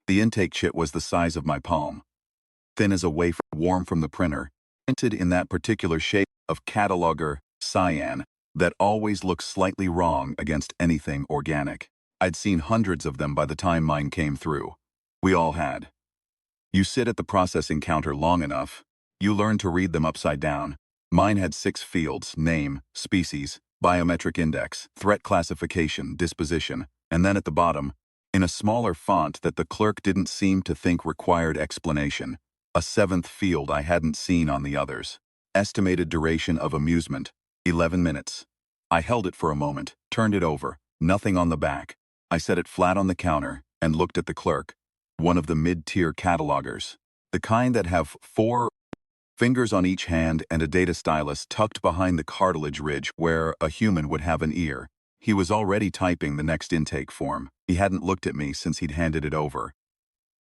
The intake chit was the size of my palm, thin as a wafer, warm from the printer, printed in that particular shade of cataloger cyan that always looks slightly wrong against anything organic. I'd seen hundreds of them by the time mine came through. We all had. You sit at the processing counter long enough, you learn to read them upside down. Mine had 6 fields: name, species, biometric index, threat classification, disposition, and then at the bottom, in a smaller font that the clerk didn't seem to think required explanation, a 7th field I hadn't seen on the others. Estimated duration of amusement, 11 minutes. I held it for a moment, turned it over, nothing on the back. I set it flat on the counter and looked at the clerk, one of the mid-tier catalogers, the kind that have 4 fingers on each hand and a data stylus tucked behind the cartilage ridge where a human would have an ear. He was already typing the next intake form. He hadn't looked at me since he'd handed it over.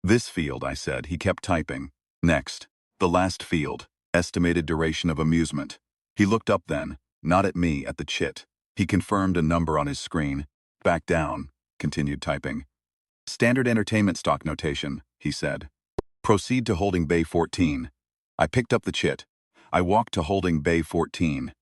This field, I said. He kept typing. Next. The last field. Estimated duration of amusement. He looked up then, not at me, at the chit. He confirmed a number on his screen. Back down. Continued typing. Standard entertainment stock notation, he said. Proceed to holding bay 14. I picked up the chit. I walked to holding bay 14.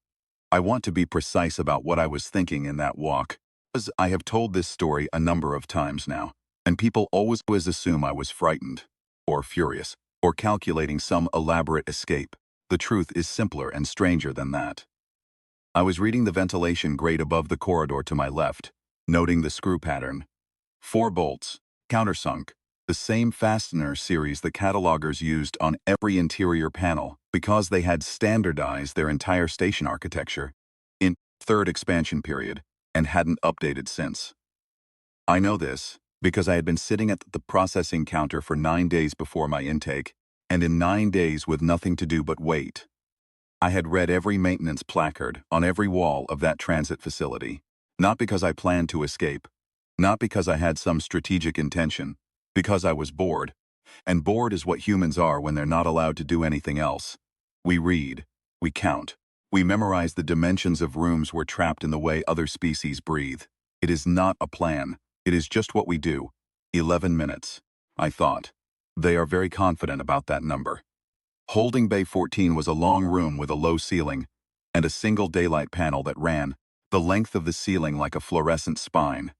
I want to be precise about what I was thinking in that walk, because I have told this story a number of times now, and people always assume I was frightened, or furious, or calculating some elaborate escape. The truth is simpler and stranger than that. I was reading the ventilation grate above the corridor to my left, noting the screw pattern. 4 bolts, countersunk, the same fastener series the catalogers used on every interior panel because they had standardized their entire station architecture in 3rd expansion period and hadn't updated since. I know this because I had been sitting at the processing counter for 9 days before my intake, and in 9 days with nothing to do but wait. I had read every maintenance placard on every wall of that transit facility, not because I planned to escape, not because I had some strategic intention, because I was bored. And bored is what humans are when they're not allowed to do anything else. We read, we count, we memorize the dimensions of rooms we're trapped in the way other species breathe. It is not a plan. It is just what we do. 11 minutes, I thought. They are very confident about that number. Holding bay 14 was a long room with a low ceiling and a single daylight panel that ran the length of the ceiling like a fluorescent spine.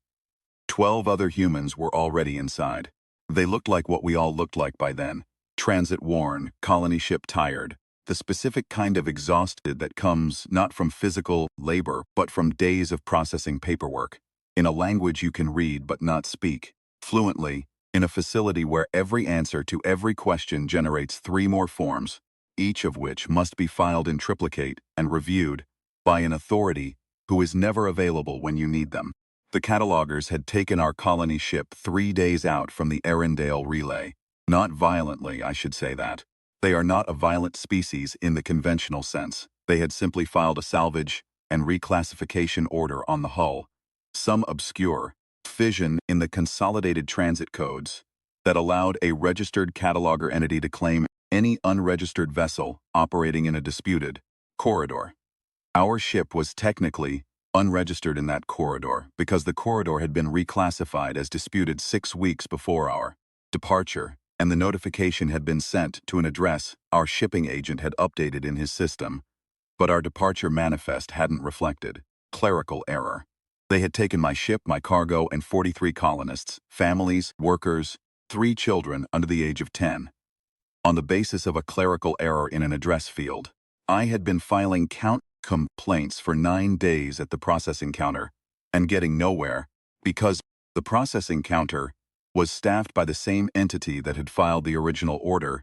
12 other humans were already inside. They looked like what we all looked like by then. Transit-worn, colony ship tired, the specific kind of exhausted that comes not from physical labor but from days of processing paperwork, in a language you can read but not speak, fluently, in a facility where every answer to every question generates 3 more forms, each of which must be filed in triplicate and reviewed by an authority who is never available when you need them. The catalogers had taken our colony ship 3 days out from the Arendelle relay. Not violently, I should say that. They are not a violent species in the conventional sense. They had simply filed a salvage and reclassification order on the hull. Some obscure fission in the consolidated transit codes that allowed a registered cataloger entity to claim any unregistered vessel operating in a disputed corridor. Our ship was technically unregistered in that corridor because the corridor had been reclassified as disputed 6 weeks before our departure, and the notification had been sent to an address our shipping agent had updated in his system, but our departure manifest hadn't reflected. Clerical error. They had taken my ship, my cargo, and 43 colonists, families, workers, 3 children under the age of 10. On the basis of a clerical error in an address field, I had been filing complaints for 9 days at the processing counter and getting nowhere because the processing counter was staffed by the same entity that had filed the original order,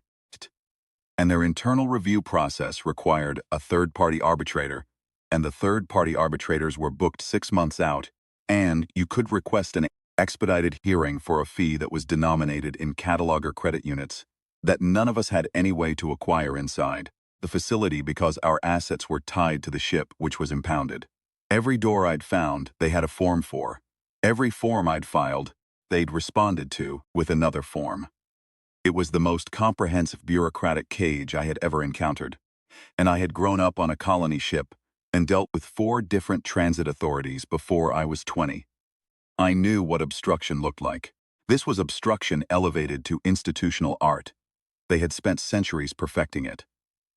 and their internal review process required a third-party arbitrator, and the third-party arbitrators were booked 6 months out, and you could request an expedited hearing for a fee that was denominated in cataloger credit units that none of us had any way to acquire inside the facility because our assets were tied to the ship which was impounded. Every door I'd found, they had a form for. Every form I'd filed, they'd responded to with another form. It was the most comprehensive bureaucratic cage I had ever encountered, and I had grown up on a colony ship and dealt with 4 different transit authorities before I was 20. I knew what obstruction looked like. This was obstruction elevated to institutional art. They had spent centuries perfecting it.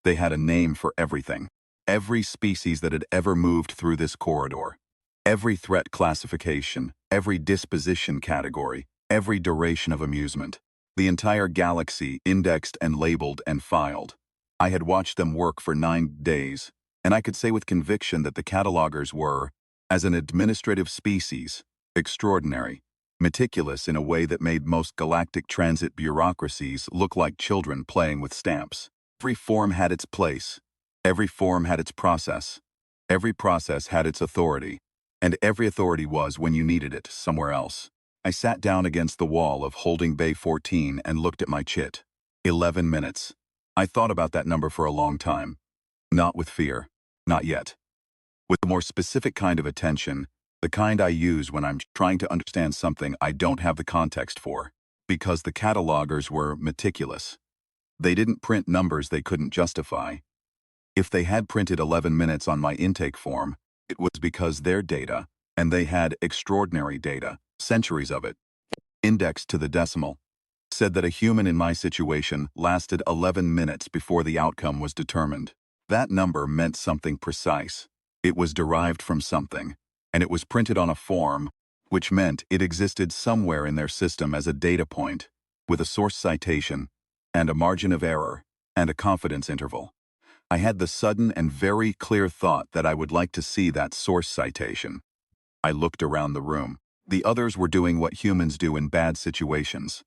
They had a name for everything. Every species that had ever moved through this corridor. Every threat classification, every disposition category, every duration of amusement. The entire galaxy indexed and labeled and filed. I had watched them work for 9 days, and I could say with conviction that the catalogers were, as an administrative species, extraordinary, meticulous in a way that made most galactic transit bureaucracies look like children playing with stamps. Every form had its place. Every form had its process. Every process had its authority. And every authority was, when you needed it, somewhere else. I sat down against the wall of holding Bay 14 and looked at my chit. 11 minutes. I thought about that number for a long time. Not with fear. Not yet. With a more specific kind of attention, the kind I use when I'm trying to understand something I don't have the context for. Because the catalogers were meticulous. They didn't print numbers they couldn't justify. If they had printed 11 minutes on my intake form, it was because their data, and they had extraordinary data, centuries of it, indexed to the decimal, said that a human in my situation lasted 11 minutes before the outcome was determined. That number meant something precise. It was derived from something, and it was printed on a form, which meant it existed somewhere in their system as a data point, with a source citation, and a margin of error, and a confidence interval. I had the sudden and very clear thought that I would like to see that source citation. I looked around the room. The others were doing what humans do in bad situations.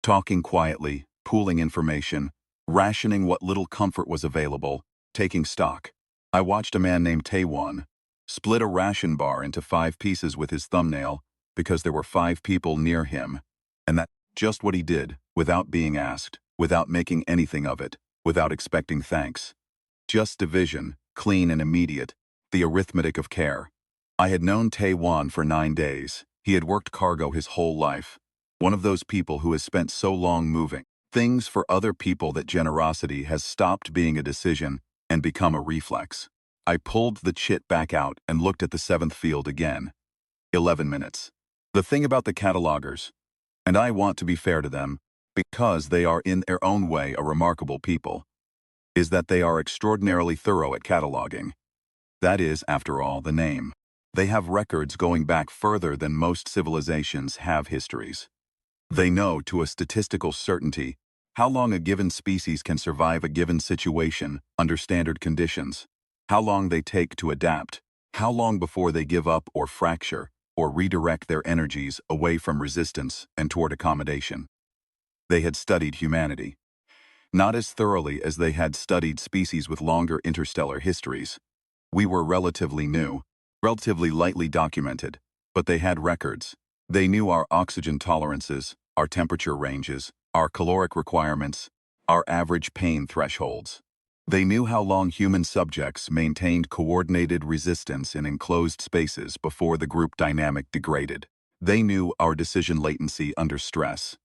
Talking quietly, pooling information, rationing what little comfort was available, taking stock. I watched a man named Taiwan split a ration bar into 5 pieces with his thumbnail because there were 5 people near him, and that's just what he did, without being asked, without making anything of it, without expecting thanks. Just division, clean and immediate, the arithmetic of care. I had known Taiwan for 9 days. He had worked cargo his whole life. One of those people who has spent so long moving things for other people that generosity has stopped being a decision and become a reflex. I pulled the chit back out and looked at the 7th field again. 11 minutes. The thing about the catalogers, and I want to be fair to them, because they are in their own way a remarkable people, is that they are extraordinarily thorough at cataloging. That is, after all, the name. They have records going back further than most civilizations have histories. They know to a statistical certainty how long a given species can survive a given situation under standard conditions, how long they take to adapt, how long before they give up or fracture or redirect their energies away from resistance and toward accommodation. They had studied humanity. Not as thoroughly as they had studied species with longer interstellar histories. We were relatively new, relatively lightly documented, but they had records. They knew our oxygen tolerances, our temperature ranges, our caloric requirements, our average pain thresholds. They knew how long human subjects maintained coordinated resistance in enclosed spaces before the group dynamic degraded. They knew our decision latency under stress.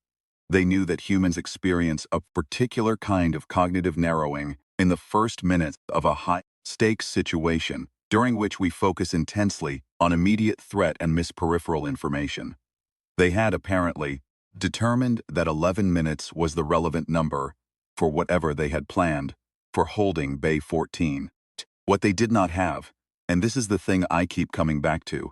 They knew that humans experience a particular kind of cognitive narrowing in the first minutes of a high-stakes situation, during which we focus intensely on immediate threat and miss peripheral information. They had, apparently, determined that 11 minutes was the relevant number for whatever they had planned for holding Bay 14. What they did not have, and this is the thing I keep coming back to,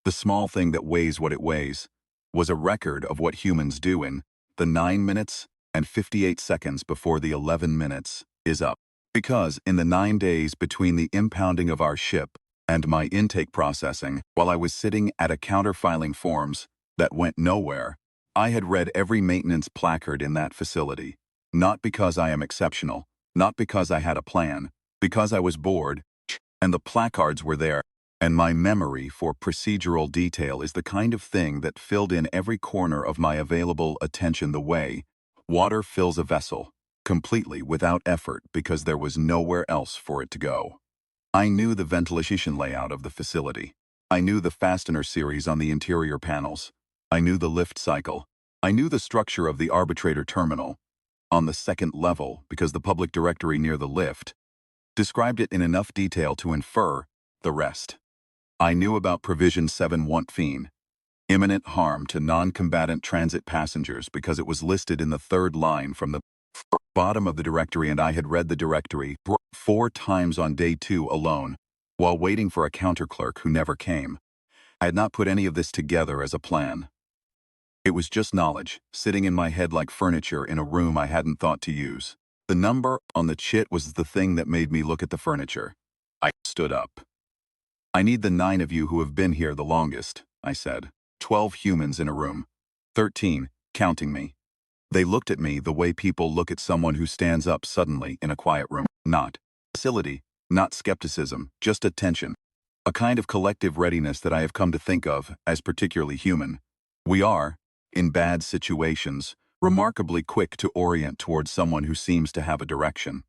the small thing that weighs what it weighs, was a record of what humans do in the 9 minutes and 58 seconds before the 11 minutes is up. Because in the 9 days between the impounding of our ship and my intake processing, while I was sitting at a counter filing forms that went nowhere, I had read every maintenance placard in that facility. Not because I am exceptional, not because I had a plan, because I was bored, and the placards were there, and my memory for procedural detail is the kind of thing that filled in every corner of my available attention the way water fills a vessel, completely without effort because there was nowhere else for it to go. I knew the ventilation layout of the facility. I knew the fastener series on the interior panels. I knew the lift cycle. I knew the structure of the arbitrator terminal on the 2nd level because the public directory near the lift described it in enough detail to infer the rest. I knew about Provision 7 Want Fiend. Imminent harm to non-combatant transit passengers because it was listed in the third line from the bottom of the directory, and I had read the directory 4 times on day 2 alone, while waiting for a counter clerk who never came. I had not put any of this together as a plan. It was just knowledge, sitting in my head like furniture in a room I hadn't thought to use. The number on the chit was the thing that made me look at the furniture. I stood up. "I need the 9 of you who have been here the longest," I said. 12 humans in a room. 13, counting me. They looked at me the way people look at someone who stands up suddenly in a quiet room. Not facility, not skepticism, just attention. A kind of collective readiness that I have come to think of as particularly human. We are, in bad situations, remarkably quick to orient towards someone who seems to have a direction.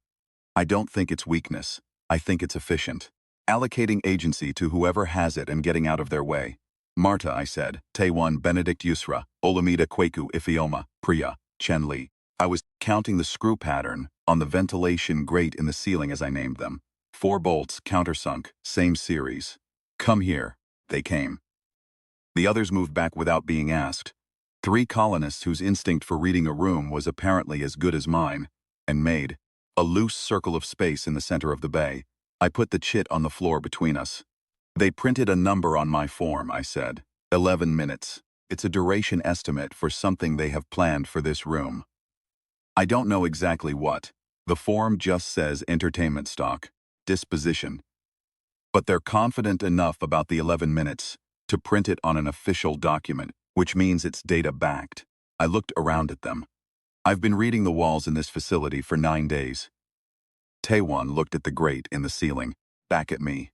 I don't think it's weakness. I think it's efficient. Allocating agency to whoever has it and getting out of their way. "Marta," I said, "Taewon Benedict Yusra, Olamida Kweku Ifioma, Priya, Chen Li." I was counting the screw pattern on the ventilation grate in the ceiling as I named them. 4 bolts, countersunk, same series. "Come here." They came. The others moved back without being asked. 3 colonists whose instinct for reading a room was apparently as good as mine, and made a loose circle of space in the center of the bay. I put the chit on the floor between us. "They printed a number on my form," I said. 11 minutes. It's a duration estimate for something they have planned for this room. I don't know exactly what. The form just says entertainment stock, disposition. But they're confident enough about the 11 minutes to print it on an official document, which means it's data-backed. I looked around at them. I've been reading the walls in this facility for 9 days. Taewon looked at the grate in the ceiling, back at me.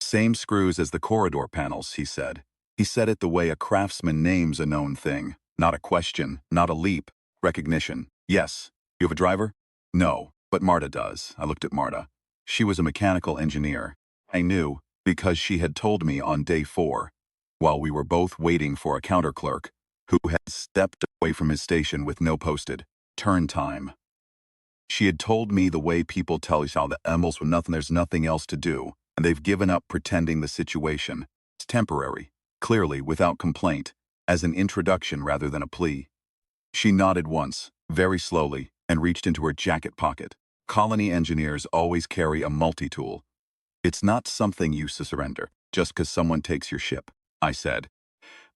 "Same screws as the corridor panels," he said. He said it the way a craftsman names a known thing. Not a question, not a leap. Recognition. "Yes. You have a driver?" "No, but Marta does." I looked at Marta. She was a mechanical engineer. I knew, because she had told me on day 4, while we were both waiting for a counter clerk, who had stepped away from his station with no posted turn time. She had told me the way people tell you how the Emmels when there's nothing else to do, and they've given up pretending the situation. It's temporary, clearly without complaint, as an introduction rather than a plea. She nodded once, very slowly, and reached into her jacket pocket. "Colony engineers always carry a multi-tool. It's not something you surrender, just because someone takes your ship," I said.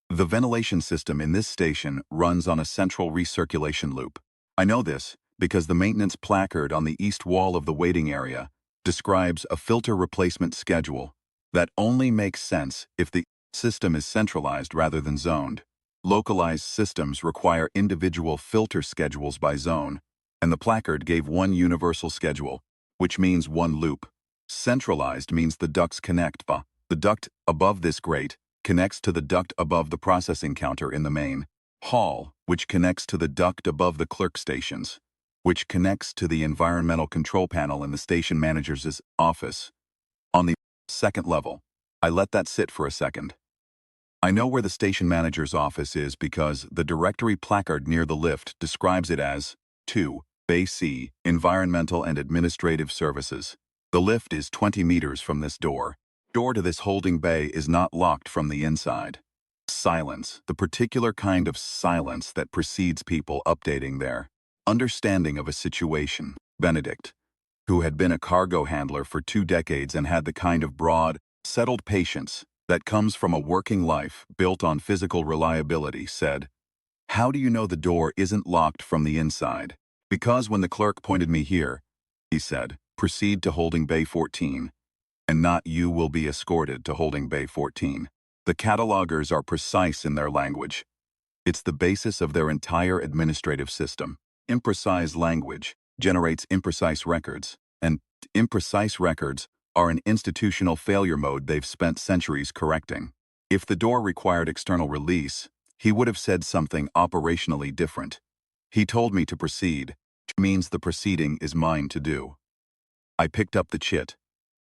"The ventilation system in this station runs on a central recirculation loop. I know this because the maintenance placard on the east wall of the waiting area describes a filter replacement schedule that only makes sense if the system is centralized rather than zoned. Localized systems require individual filter schedules by zone, and the placard gave one universal schedule, which means one loop. Centralized means the ducts connect. The duct above this grate connects to the duct above the processing counter in the main hall, which connects to the duct above the clerk stations, which connects to the environmental control panel in the station manager's office. On the second level, I let that sit for a second. I know where the station manager's office is because the directory placard near the lift describes it as 2, Bay C, Environmental and Administrative Services. The lift is 20 meters from this door. Door to this holding bay is not locked from the inside. Silence, the particular kind of silence that precedes people updating their understanding of a situation. Benedict, who had been a cargo handler for 2 decades and had the kind of broad, settled patience that comes from a working life built on physical reliability, said, "How do you know the door isn't locked from the inside?" "Because when the clerk pointed me here," he said, "proceed to holding bay 14, and not you will be escorted to holding bay 14. The catalogers are precise in their language. It's the basis of their entire administrative system. Imprecise language generates imprecise records, and imprecise records are an institutional failure mode they've spent centuries correcting. If the door required external release, he would have said something operationally different. He told me to proceed, which means the proceeding is mine to do." I picked up the chit.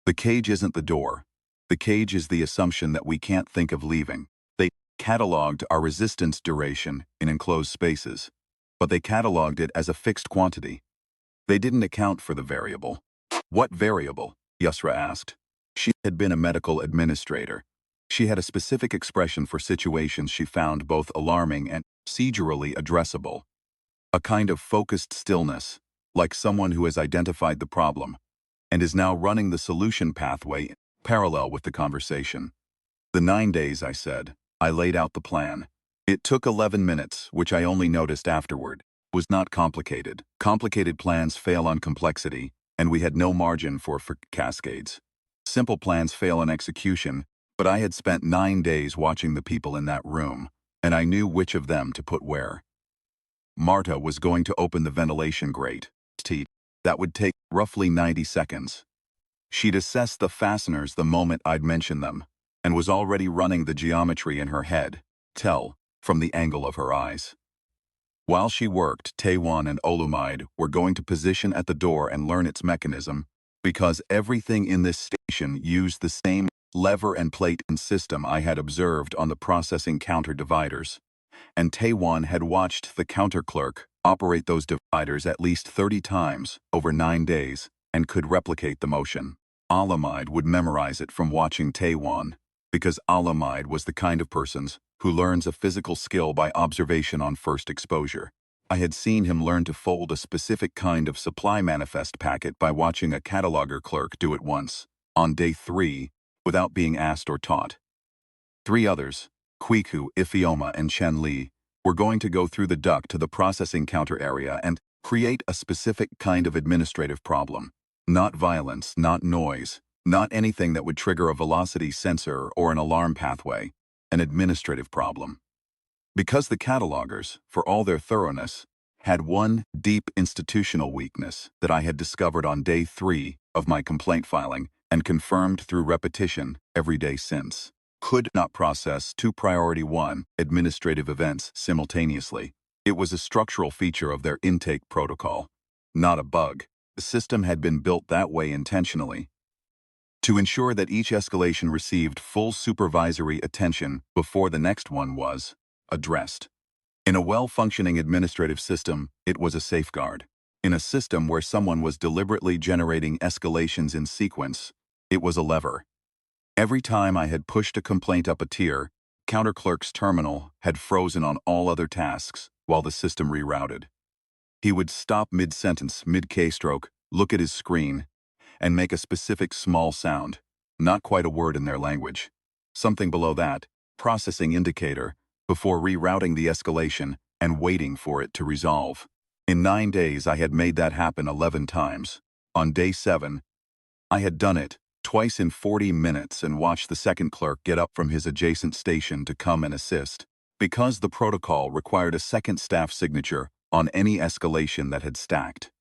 The cage isn't the door. The cage is the assumption that we can't think of leaving. They cataloged our resistance duration in enclosed spaces, but they cataloged it as a fixed quantity. They didn't account for the variable. "What variable?" Yusra asked. She had been a medical administrator. She had a specific expression for situations she found both alarming and procedurally addressable. A kind of focused stillness, like someone who has identified the problem and is now running the solution pathway in parallel with the conversation. The 9 days, I said. I laid out the plan. It took 11 minutes, which I only noticed afterward. It was not complicated. Complicated plans fail on complexity, and we had no margin for cascades. Simple plans fail in execution, but I had spent 9 days watching the people in that room, and I knew which of them to put where. Marta was going to open the ventilation grate. That would take roughly 90 seconds. She'd assessed the fasteners the moment I'd mentioned them, and was already running the geometry in her head, from the angle of her eyes. While she worked, Taiwan and Olumide were going to position at the door and learn its mechanism, because everything in this station used the same lever and plate and system I had observed on the processing counter dividers. And Taiwan had watched the counter clerk operate those dividers at least 30 times over 9 days and could replicate the motion. Olumide would memorize it from watching Taiwan, because Olumide was the kind of person who learns a physical skill by observation on first exposure. I had seen him learn to fold a specific kind of supply manifest packet by watching a cataloger clerk do it once, on day 3, without being asked or taught. 3 others, Quiku, Ifioma, and Chen Li, were going to go through the duct to the processing counter area and create a specific kind of administrative problem. Not violence, not noise, not anything that would trigger a velocity sensor or an alarm pathway. An administrative problem. Because the catalogers, for all their thoroughness, had one deep institutional weakness that I had discovered on day 3 of my complaint filing and confirmed through repetition every day since. Could not process 2 priority 1 administrative events simultaneously. It was a structural feature of their intake protocol, not a bug. The system had been built that way intentionally, to ensure that each escalation received full supervisory attention before the next one was addressed. In a well-functioning administrative system, it was a safeguard. In a system where someone was deliberately generating escalations in sequence, it was a lever. Every time I had pushed a complaint up a tier, counterclerk's terminal had frozen on all other tasks while the system rerouted. He would stop mid-sentence, mid-keystroke, look at his screen, and make a specific small sound, not quite a word in their language. Something below that, processing indicator, before rerouting the escalation and waiting for it to resolve. In 9 days I had made that happen 11 times. On day 7, I had done it twice in 40 minutes and watched the second clerk get up from his adjacent station to come and assist, because the protocol required a second staff signature on any escalation that had stacked.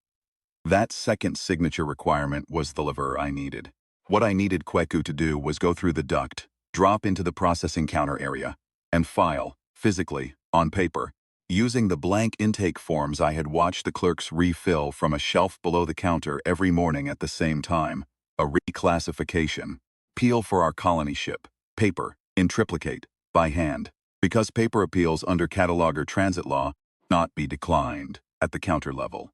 That second signature requirement was the lever I needed. What I needed Kweku to do was go through the duct, drop into the processing counter area, and file, physically, on paper, using the blank intake forms I had watched the clerks refill from a shelf below the counter every morning at the same time, a reclassification. Peel for our colony ship, paper, in triplicate, by hand, because paper appeals under cataloger transit law not be declined at the counter level.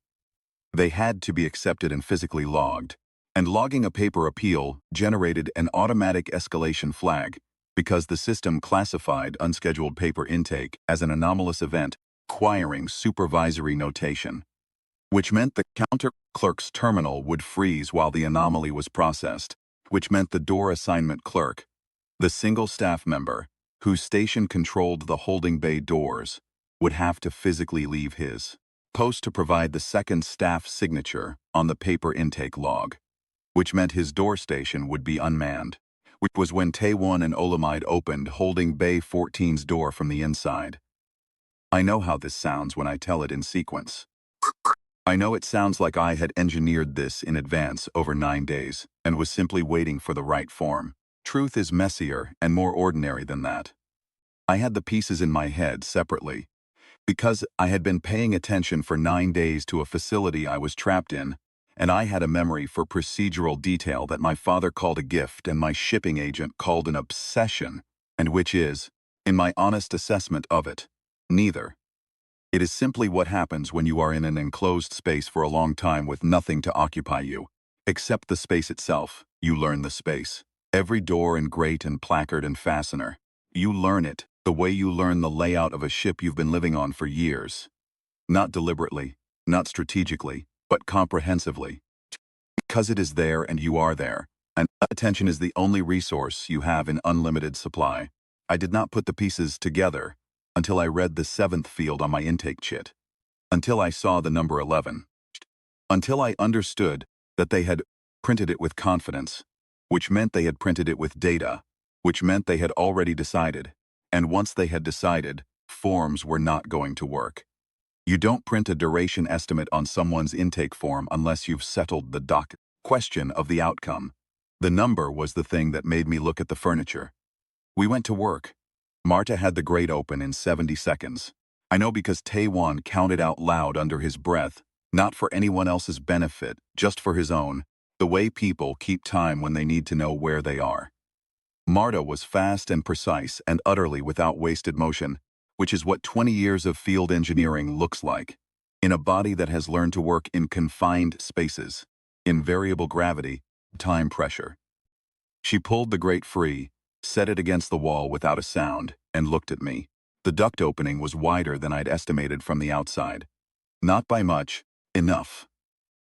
They had to be accepted and physically logged, and logging a paper appeal generated an automatic escalation flag because the system classified unscheduled paper intake as an anomalous event requiring supervisory notation, which meant the counter clerk's terminal would freeze while the anomaly was processed, which meant the door assignment clerk, the single staff member whose station controlled the holding bay doors, would have to physically leave his post to provide the second staff signature on the paper intake log, which meant his door station would be unmanned, which was when Taiwan and Olumide opened holding Bay 14's door from the inside. I know how this sounds when I tell it in sequence. I know it sounds like I had engineered this in advance over 9 days and was simply waiting for the right form. Truth is messier and more ordinary than that. I had the pieces in my head separately, because I had been paying attention for 9 days to a facility I was trapped in, and I had a memory for procedural detail that my father called a gift and my shipping agent called an obsession, and which is, in my honest assessment of it, neither. It is simply what happens when you are in an enclosed space for a long time with nothing to occupy you. Except the space itself, you learn the space. Every door and grate and placard and fastener. You learn it, the way you learn the layout of a ship you've been living on for years. Not deliberately, not strategically, but comprehensively. Because it is there and you are there, and attention is the only resource you have in unlimited supply. I did not put the pieces together until I read the 7th field on my intake chit. Until I saw the number 11. Until I understood that they had printed it with confidence, which meant they had printed it with data, which meant they had already decided. And once they had decided, forms were not going to work. You don't print a duration estimate on someone's intake form unless you've settled the question of the outcome. The number was the thing that made me look at the furniture. We went to work. Marta had the grate open in 70 seconds. I know because Taewon counted out loud under his breath, not for anyone else's benefit, just for his own, the way people keep time when they need to know where they are. Marta was fast and precise and utterly without wasted motion, which is what 20 years of field engineering looks like, in a body that has learned to work in confined spaces, in variable gravity, time pressure. She pulled the grate free, set it against the wall without a sound, and looked at me. The duct opening was wider than I'd estimated from the outside. Not by much, enough.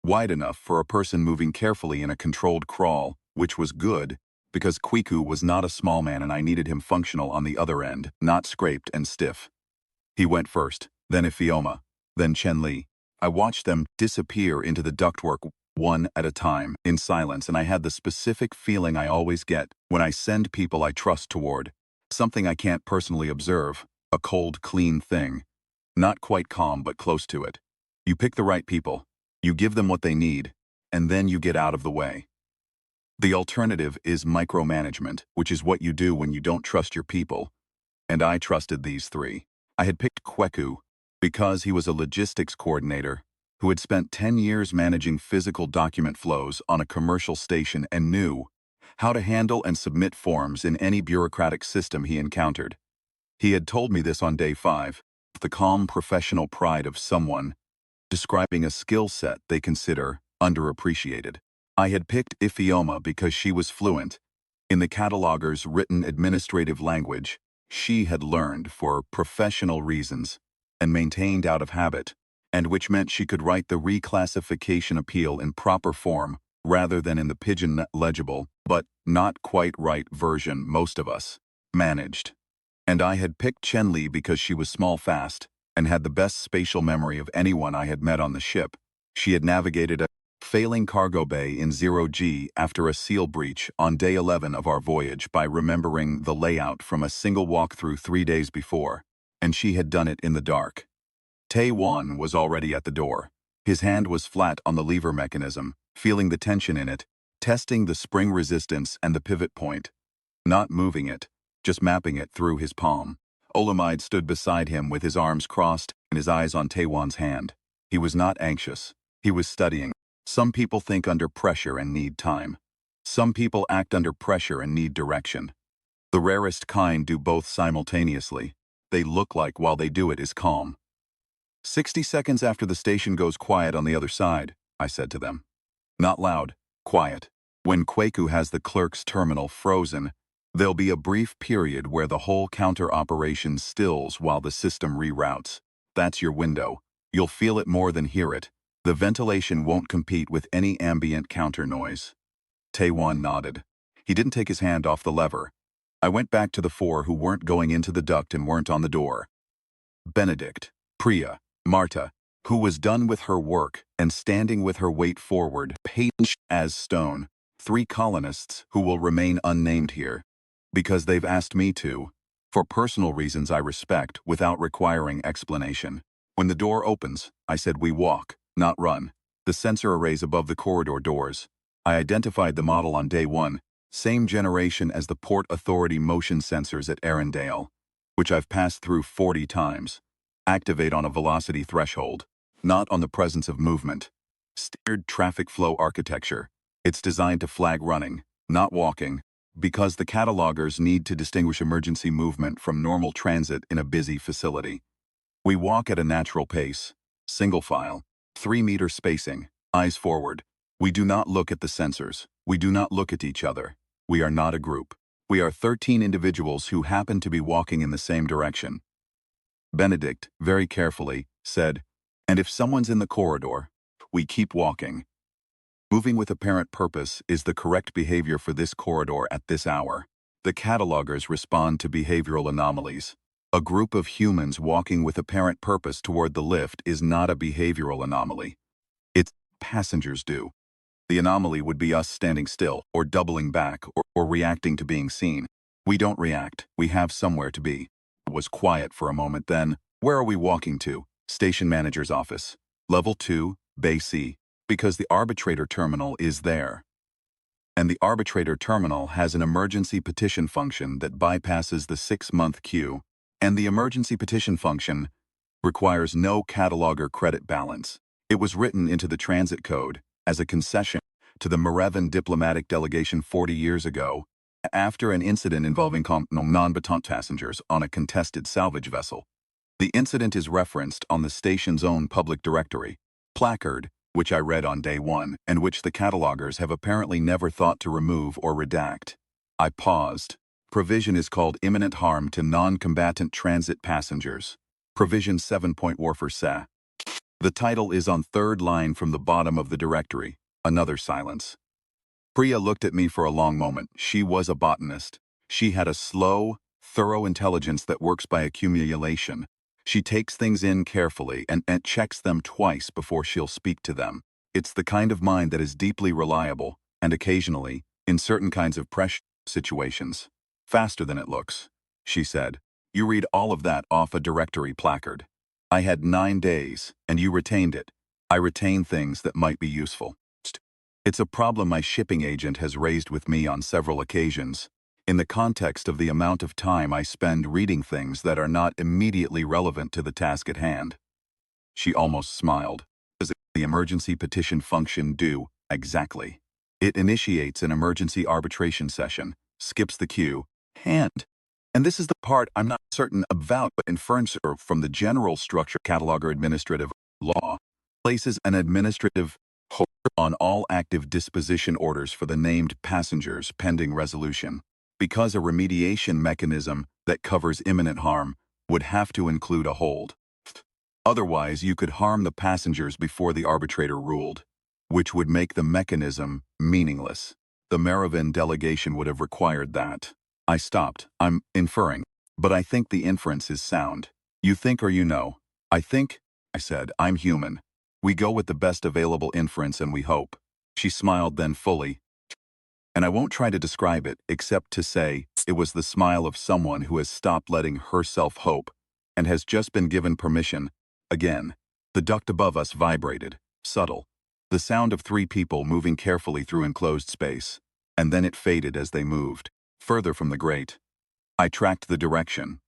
Wide enough for a person moving carefully in a controlled crawl, which was good, because Kwiku was not a small man and I needed him functional on the other end, not scraped and stiff. He went first, then Ifeoma, then Chen-Li. I watched them disappear into the ductwork one at a time, in silence, and I had the specific feeling I always get when I send people I trust toward. Something I can't personally observe, a cold, clean thing. Not quite calm, but close to it. You pick the right people, you give them what they need, and then you get out of the way. The alternative is micromanagement, which is what you do when you don't trust your people. And I trusted these three. I had picked Kweku because he was a logistics coordinator who had spent 10 years managing physical document flows on a commercial station and knew how to handle and submit forms in any bureaucratic system he encountered. He had told me this on day 5, the calm professional pride of someone describing a skill set they consider underappreciated. I had picked Ifeoma because she was fluent in the cataloger's written administrative language she had learned for professional reasons and maintained out of habit, and which meant she could write the reclassification appeal in proper form rather than in the pigeon-legible, but not quite right version most of us managed. And I had picked Chen-Li because she was small fast and had the best spatial memory of anyone I had met on the ship. She had navigated a failing cargo bay in 0G after a seal breach on day 11 of our voyage by remembering the layout from a single walkthrough 3 days before, and she had done it in the dark. Taewon was already at the door. His hand was flat on the lever mechanism, feeling the tension in it, testing the spring resistance and the pivot point. Not moving it, just mapping it through his palm. Olamide stood beside him with his arms crossed and his eyes on Taewon's hand. He was not anxious. He was studying. Some people think under pressure and need time. Some people act under pressure and need direction. The rarest kind do both simultaneously. They look like while they do it is calm. 60 seconds after the station goes quiet on the other side, I said to them. Not loud, quiet. When Kweku has the clerk's terminal frozen, there'll be a brief period where the whole counter operation stills while the system reroutes. That's your window. You'll feel it more than hear it. The ventilation won't compete with any ambient counter noise. Taewon nodded. He didn't take his hand off the lever. I went back to the 4 who weren't going into the duct and weren't on the door. Benedict, Priya, Marta, who was done with her work and standing with her weight forward, patient as stone. 3 colonists who will remain unnamed here, because they've asked me to, for personal reasons I respect without requiring explanation. When the door opens, I said we walk, not run. The sensor arrays above the corridor doors. I identified the model on day 1, same generation as the Port Authority motion sensors at Arendelle, which I've passed through 40 times. Activate on a velocity threshold, not on the presence of movement. Steered traffic flow architecture. It's designed to flag running, not walking, because the catalogers need to distinguish emergency movement from normal transit in a busy facility. We walk at a natural pace, single file, 3-meter spacing, eyes forward. We do not look at the sensors. We do not look at each other. We are not a group. We are 13 individuals who happen to be walking in the same direction. Benedict, very carefully, said, and if someone's in the corridor, we keep walking. Moving with apparent purpose is the correct behavior for this corridor at this hour. The catalogers respond to behavioral anomalies. A group of humans walking with apparent purpose toward the lift is not a behavioral anomaly. It's passengers do. The anomaly would be us standing still, or doubling back, or reacting to being seen. We don't react. We have somewhere to be. It was quiet for a moment then. Where are we walking to? Station manager's office. Level 2, Bay C. Because the arbitrator terminal is there. And the arbitrator terminal has an emergency petition function that bypasses the 6-month queue. And the emergency petition function requires no cataloger credit balance. It was written into the transit code as a concession to the Moravian diplomatic delegation 40 years ago after an incident involving non-batant passengers on a contested salvage vessel. The incident is referenced on the station's own public directory placard, which I read on day 1 and which the catalogers have apparently never thought to remove or redact. I paused. Provision is called imminent harm to non-combatant transit passengers. Provision 7.4 sa. The title is on 3rd line from the bottom of the directory. Another silence. Priya looked at me for a long moment. She was a botanist. She had a slow, thorough intelligence that works by accumulation. She takes things in carefully and checks them twice before she'll speak to them. It's the kind of mind that is deeply reliable, and occasionally, in certain kinds of pressure situations, faster than it looks, she said. You read all of that off a directory placard. I had 9 days, and you retained it. I retain things that might be useful. It's a problem my shipping agent has raised with me on several occasions, in the context of the amount of time I spend reading things that are not immediately relevant to the task at hand. She almost smiled. Does the emergency petition function do? Exactly. It initiates an emergency arbitration session, skips the queue, and this is the part I'm not certain about, but inference from the general structure cataloger administrative law places an administrative hold on all active disposition orders for the named passengers pending resolution, because a remediation mechanism that covers imminent harm would have to include a hold. Otherwise, you could harm the passengers before the arbitrator ruled, which would make the mechanism meaningless. The Moravian delegation would have required that. I stopped. I'm inferring, but I think the inference is sound. You think or you know? I think, I said, I'm human. We go with the best available inference and we hope. She smiled then fully, and I won't try to describe it except to say it was the smile of someone who has stopped letting herself hope and has just been given permission. Again, the duct above us vibrated, subtle, the sound of 3 people moving carefully through enclosed space, and then it faded as they moved, further from the grate. I tracked the direction.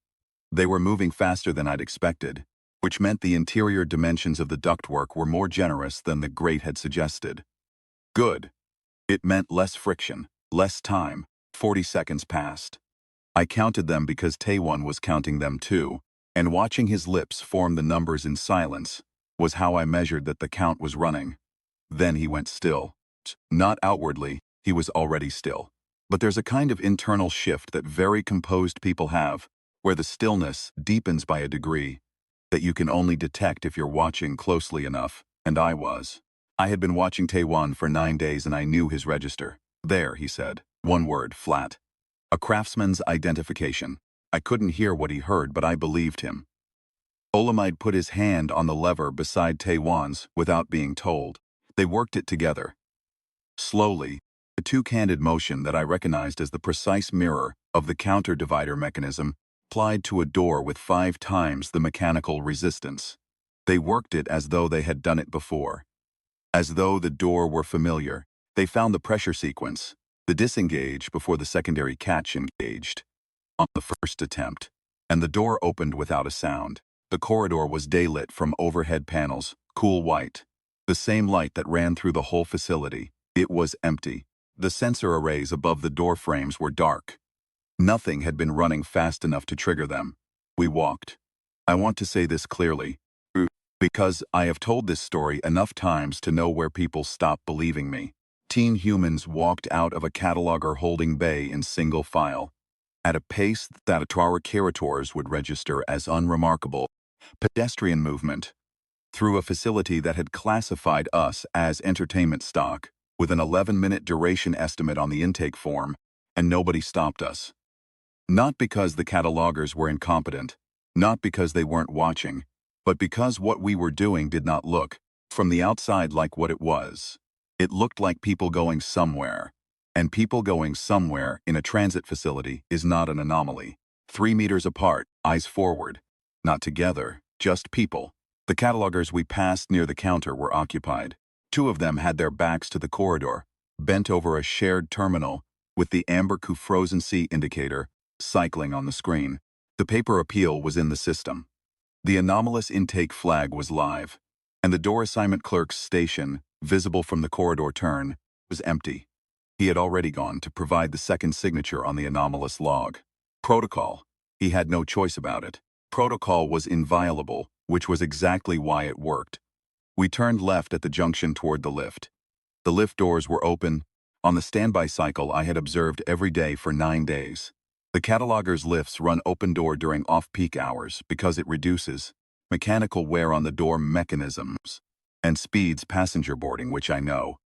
They were moving faster than I'd expected, which meant the interior dimensions of the ductwork were more generous than the grate had suggested. Good. It meant less friction, less time. 40 seconds passed. I counted them because Taewon was counting them too, and watching his lips form the numbers in silence was how I measured that the count was running. Then he went still. Not outwardly, he was already still. But there's a kind of internal shift that very composed people have, where the stillness deepens by a degree that you can only detect if you're watching closely enough, and I was. I had been watching Taewon for 9 days and I knew his register. There, he said. One word, flat. A craftsman's identification. I couldn't hear what he heard, but I believed him. Olamide put his hand on the lever beside Taewon's without being told. They worked it together. Slowly, a two-candid motion that I recognized as the precise mirror of the counter-divider mechanism applied to a door with 5 times the mechanical resistance. They worked it as though they had done it before. As though the door were familiar, they found the pressure sequence, the disengage before the secondary catch engaged, on the first attempt, and the door opened without a sound. The corridor was daylit from overhead panels, cool white, the same light that ran through the whole facility. It was empty. The sensor arrays above the door frames were dark. Nothing had been running fast enough to trigger them. We walked. I want to say this clearly, because I have told this story enough times to know where people stop believing me. Teen humans walked out of a cataloger holding bay in single file, at a pace that our curators would register as unremarkable pedestrian movement, through a facility that had classified us as entertainment stock, with an 11-minute duration estimate on the intake form, and nobody stopped us. Not because the catalogers were incompetent, not because they weren't watching, but because what we were doing did not look, from the outside, like what it was. It looked like people going somewhere. And people going somewhere in a transit facility is not an anomaly. 3 meters apart, eyes forward. Not together, just people. The catalogers we passed near the counter were occupied. 2 of them had their backs to the corridor, bent over a shared terminal, with the amber frozen sea indicator cycling on the screen. The paper appeal was in the system. The anomalous intake flag was live, and the door assignment clerk's station, visible from the corridor turn, was empty. He had already gone to provide the second signature on the anomalous log. Protocol. He had no choice about it. Protocol was inviolable, which was exactly why it worked. We turned left at the junction toward the lift. The lift doors were open. On the standby cycle I had observed every day for 9 days. The cataloger's lifts run open door during off-peak hours because it reduces mechanical wear on the door mechanisms and speeds passenger boarding, which I know,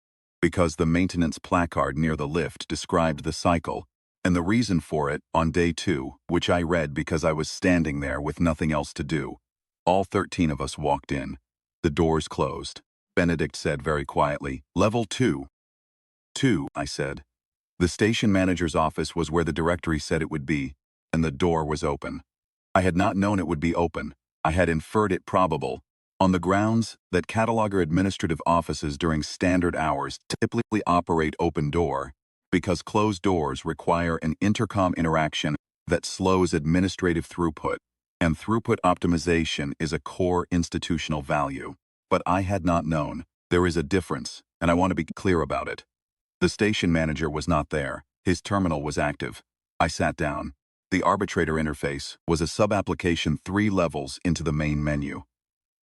because the maintenance placard near the lift described the cycle and the reason for it on day 2, which I read because I was standing there with nothing else to do. All 13 of us walked in. The doors closed. Benedict said very quietly, "Level 2. 2, I said. The station manager's office was where the directory said it would be, and the door was open. I had not known it would be open. I had inferred it probable, on the grounds that cataloger administrative offices during standard hours typically operate open door, because closed doors require an intercom interaction that slows administrative throughput, and throughput optimization is a core institutional value. But I had not known. There is a difference, and I want to be clear about it. The station manager was not there. His terminal was active. I sat down. The arbitrator interface was a sub-application 3 levels into the main menu.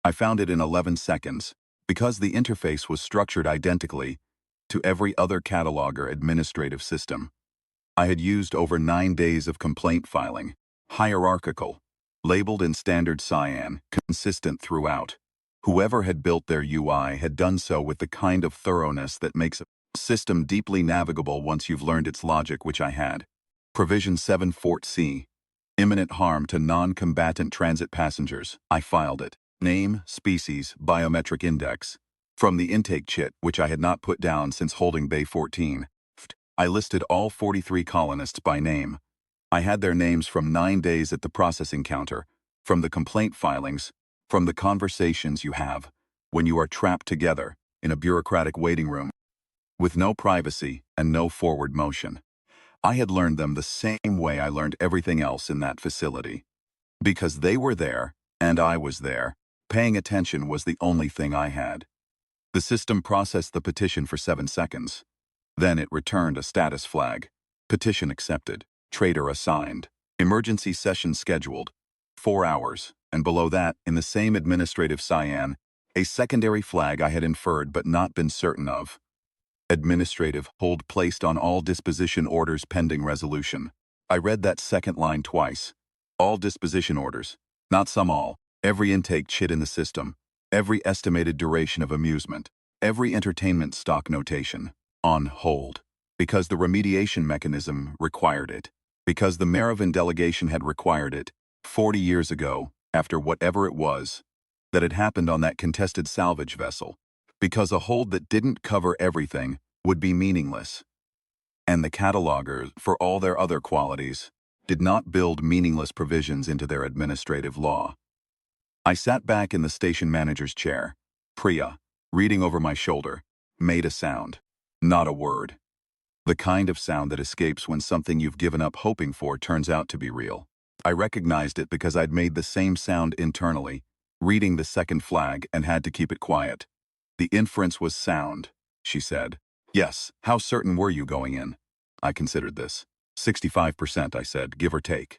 I found it in 11 seconds, because the interface was structured identically to every other cataloger administrative system. I had used over 9 days of complaint filing, hierarchical, labeled in standard cyan, consistent throughout. Whoever had built their UI had done so with the kind of thoroughness that makes a system deeply navigable once you've learned its logic, which I had. Provision 7 Fort C. Imminent harm to non-combatant transit passengers. I filed it. Name, species, biometric index. From the intake chit, which I had not put down since holding Bay 14. I listed all 43 colonists by name. I had their names from 9 days at the processing counter, from the complaint filings, from the conversations you have when you are trapped together in a bureaucratic waiting room, with no privacy and no forward motion. I had learned them the same way I learned everything else in that facility. Because they were there, and I was there, paying attention was the only thing I had. The system processed the petition for 7 seconds. Then it returned a status flag. Petition accepted. Trader assigned. Emergency session scheduled. 4 hours, and below that, in the same administrative cyan, a secondary flag I had inferred but not been certain of. Administrative hold placed on all disposition orders pending resolution. I read that second line twice. All disposition orders. Not some all. Every intake chit in the system. Every estimated duration of amusement. Every entertainment stock notation. On hold. Because the remediation mechanism required it. Because the Maravan delegation had required it. 40 years ago, after whatever it was that had happened on that contested salvage vessel. Because a hold that didn't cover everything would be meaningless. And the catalogers, for all their other qualities, did not build meaningless provisions into their administrative law. I sat back in the station manager's chair. Priya, reading over my shoulder, made a sound. Not a word. The kind of sound that escapes when something you've given up hoping for turns out to be real. I recognized it because I'd made the same sound internally, reading the second flag, and had to keep it quiet. The inference was sound, she said. Yes, how certain were you going in? I considered this. 65%, I said, give or take.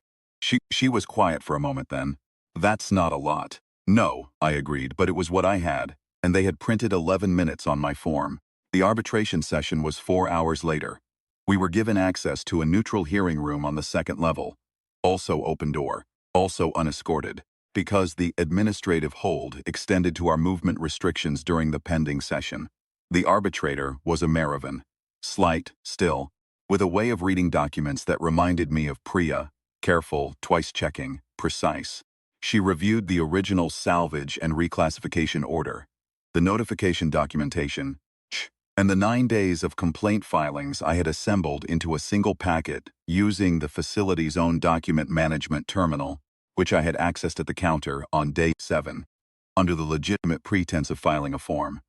She was quiet for a moment then. That's not a lot. No, I agreed, but it was what I had, and they had printed 11 minutes on my form. The arbitration session was 4 hours later. We were given access to a neutral hearing room on the second level, also open door, also unescorted, because the administrative hold extended to our movement restrictions during the pending session. The arbitrator was a Maravan, slight, still, with a way of reading documents that reminded me of Priya, careful, twice checking, precise. She reviewed the original salvage and reclassification order, the notification documentation, and the 9 days of complaint filings I had assembled into a single packet using the facility's own document management terminal, which I had accessed at the counter on day 7, under the legitimate pretense of filing a form.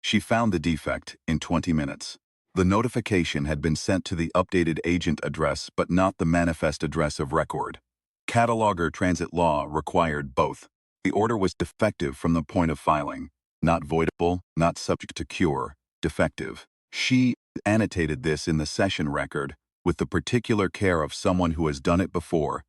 She found the defect in 20 minutes. The notification had been sent to the updated agent address but not the manifest address of record. Cataloger transit law required both. The order was defective from the point of filing, not voidable, not subject to cure, defective. She annotated this in the session record with the particular care of someone who has done it before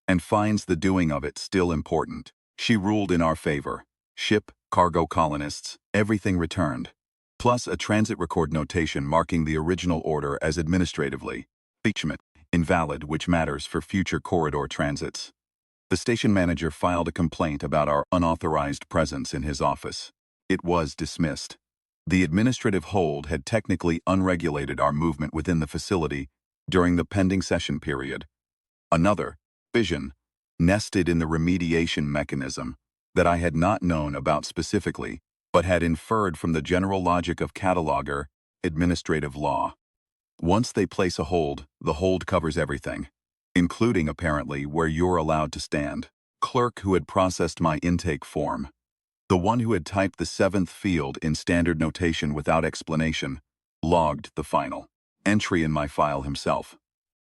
and finds the doing of it still important. She ruled in our favor. Ship, cargo colonists, everything returned, plus a transit record notation marking the original order as administratively impeachment, invalid, which matters for future corridor transits. The station manager filed a complaint about our unauthorized presence in his office. It was dismissed. The administrative hold had technically unregulated our movement within the facility during the pending session period. Another vision nested in the remediation mechanism that I had not known about specifically, but had inferred from the general logic of cataloger administrative law. Once they place a hold, the hold covers everything, including, apparently, where you're allowed to stand. Clerk who had processed my intake form, the one who had typed the 7th field in standard notation without explanation, logged the final entry in my file himself.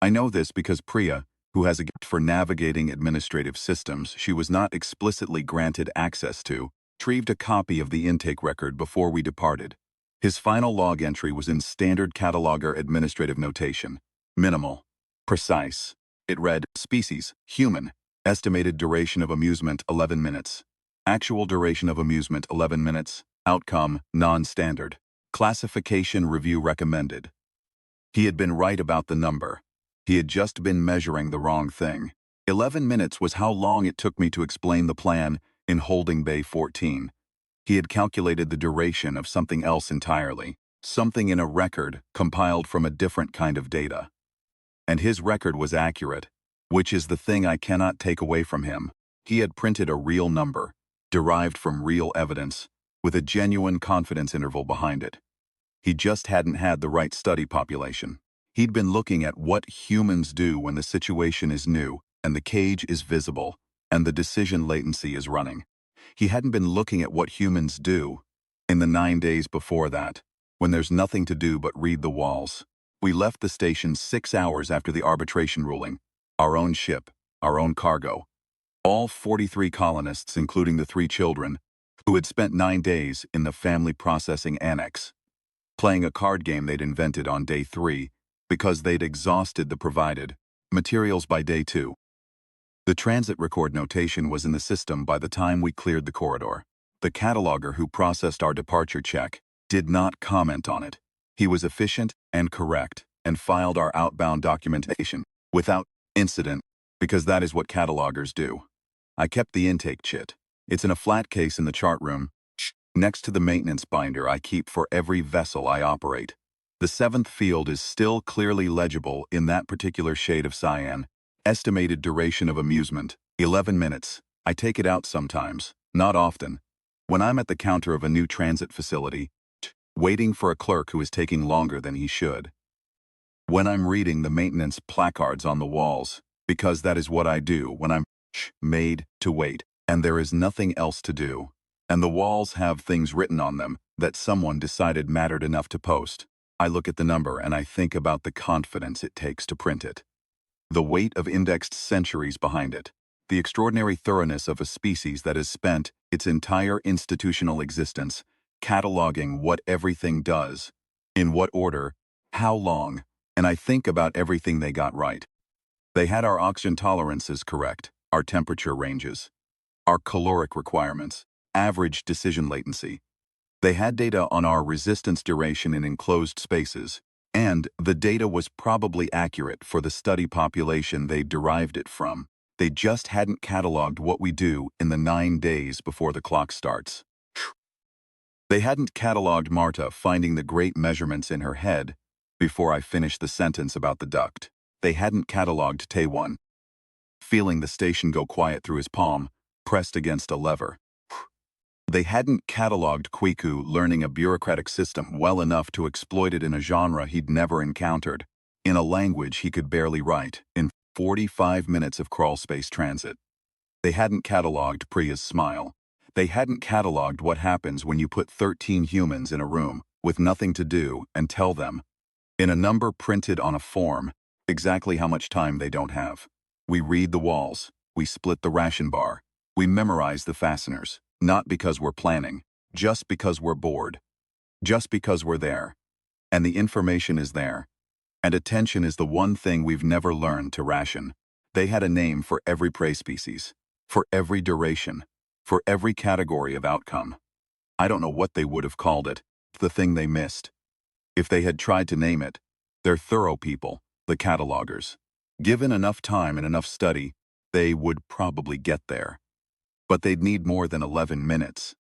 I know this because Priya, who has a gift for navigating administrative systems she was not explicitly granted access to, retrieved a copy of the intake record before we departed. His final log entry was in standard cataloger administrative notation, minimal, precise. It read, species, human, estimated duration of amusement 11 minutes. Actual duration of amusement 11 minutes, outcome non-standard. Classification review recommended. He had been right about the number. He had just been measuring the wrong thing. 11 minutes was how long it took me to explain the plan in Holding Bay 14. He had calculated the duration of something else entirely, something in a record compiled from a different kind of data. And his record was accurate, which is the thing I cannot take away from him. He had printed a real number, derived from real evidence, with a genuine confidence interval behind it. He just hadn't had the right study population. He'd been looking at what humans do when the situation is new, and the cage is visible, and the decision latency is running. He hadn't been looking at what humans do in the 9 days before that, when there's nothing to do but read the walls. We left the station 6 hours after the arbitration ruling, our own ship, our own cargo. All 43 colonists, including the 3 children, who had spent 9 days in the family processing annex, playing a card game they'd invented on day 3 because they'd exhausted the provided materials by day 2. The transit record notation was in the system by the time we cleared the corridor. The cataloger who processed our departure check did not comment on it. He was efficient and correct and filed our outbound documentation without incident because that is what catalogers do. I kept the intake chit. It's in a flat case in the chart room, next to the maintenance binder I keep for every vessel I operate. The 7th field is still clearly legible in that particular shade of cyan. Estimated duration of amusement, 11 minutes. I take it out sometimes, not often. When I'm at the counter of a new transit facility, waiting for a clerk who is taking longer than he should. When I'm reading the maintenance placards on the walls, because that is what I do when I'm made to wait, and there is nothing else to do. And the walls have things written on them that someone decided mattered enough to post. I look at the number and I think about the confidence it takes to print it. The weight of indexed centuries behind it. The extraordinary thoroughness of a species that has spent its entire institutional existence cataloging what everything does, in what order, how long, and I think about everything they got right. They had our oxygen tolerances correct, our temperature ranges, our caloric requirements, average decision latency. They had data on our resistance duration in enclosed spaces, and the data was probably accurate for the study population they derived it from. They just hadn't cataloged what we do in the 9 days before the clock starts. They hadn't cataloged Marta finding the great measurements in her head before I finished the sentence about the duct. They hadn't cataloged Taewon, feeling the station go quiet through his palm, pressed against a lever. They hadn't cataloged Kwiku learning a bureaucratic system well enough to exploit it in a genre he'd never encountered, in a language he could barely write, in 45 minutes of crawlspace transit. They hadn't cataloged Priya's smile. They hadn't cataloged what happens when you put 13 humans in a room with nothing to do and tell them, in a number printed on a form, exactly how much time they don't have. We read the walls. We split the ration bar. We memorize the fasteners. Not because we're planning, just because we're bored. Just because we're there. And the information is there. And attention is the one thing we've never learned to ration. They had a name for every prey species, for every duration, for every category of outcome. I don't know what they would have called it, the thing they missed. If they had tried to name it, they're thorough people, the catalogers. Given enough time and enough study, they would probably get there. But they'd need more than 11 minutes.